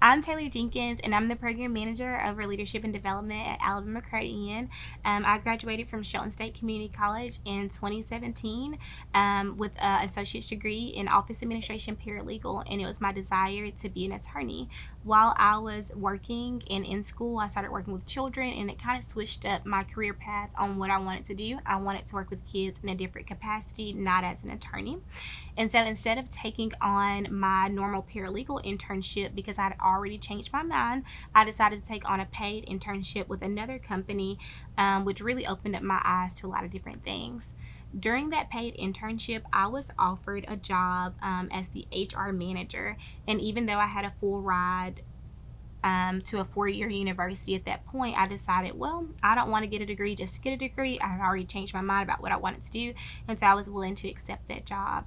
I'm Taylor Jenkins, and I'm the program manager over leadership and development at Alabama Credit Union. I graduated from Shelton State Community College in 2017 with an associate's degree in office administration paralegal, and it was my desire to be an attorney. While I was working and in school, I started working with children, and it kind of switched up my career path on what I wanted to do. I wanted to work with kids in a different capacity, not as an attorney. And so instead of taking on my normal paralegal internship because I had already changed my mind, I decided to take on a paid internship with another company, which really opened up my eyes to a lot of different things. During that paid internship, I was offered a job as the HR manager. And even though I had a full ride to a 4-year university at that point, I decided, well, I don't want to get a degree just to get a degree. I had already changed my mind about what I wanted to do, and so I was willing to accept that job.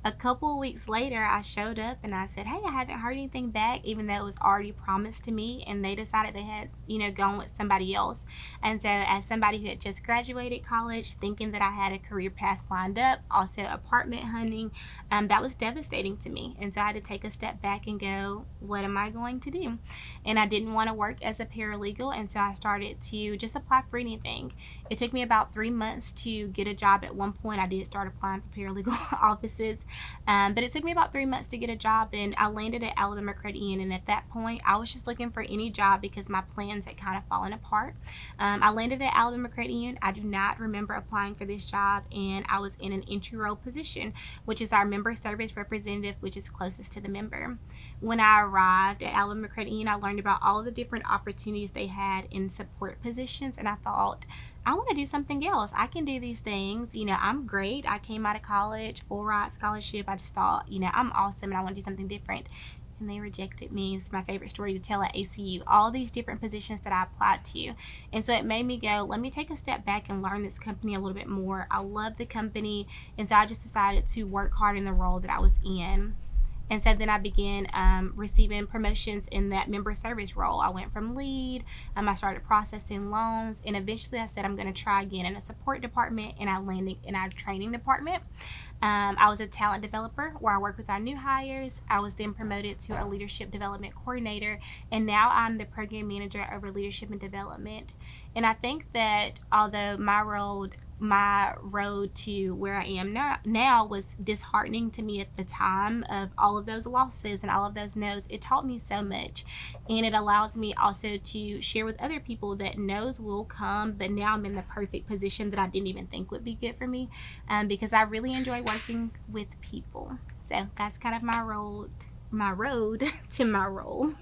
A couple of weeks later, I showed up and I said, hey, I haven't heard anything back, even though it was already promised to me. And they decided they had, gone with somebody else. And so, as somebody who had just graduated college, thinking that I had a career path lined up, also apartment hunting, that was devastating to me. And so, I had to take a step back and go, what am I going to do? And I didn't want to work as a paralegal. And so, I started to just apply for anything. It took me about 3 months to get a job. At one point, I did start applying for paralegal offices. But it took me about 3 months to get a job, and I landed at Alabama Credit Union. And at that point, I was just looking for any job because my plans had kind of fallen apart. I landed at Alabama Credit Union. I do not remember applying for this job, and I was in an entry role position, which is our member service representative, which is closest to the member. When I arrived at Alabama Credit Union, I learned about all of the different opportunities they had in support positions, and I thought, I want to do something else. I can do these things. I'm great. I came out of college, full ride scholarship. I just thought, I'm awesome and I want to do something different. And they rejected me. It's my favorite story to tell at ACU. All these different positions that I applied to. And so it made me go, let me take a step back and learn this company a little bit more. I love the company. And so I just decided to work hard in the role that I was in. And so then I began receiving promotions in that member service role. I went from lead, I started processing loans, and eventually I said I'm going to try again in a support department, and I landed in our training department. I was a talent developer where I worked with our new hires. I was then promoted to a leadership development coordinator, and now I'm the program manager over leadership and development. And I think that although my road to where I am now was disheartening to me at the time of all of those losses and all of those no's, it taught me so much. And it allows me also to share with other people that no's will come, but now I'm in the perfect position that I didn't even think would be good for me, because I really enjoy working with people. So that's kind of my road to my role.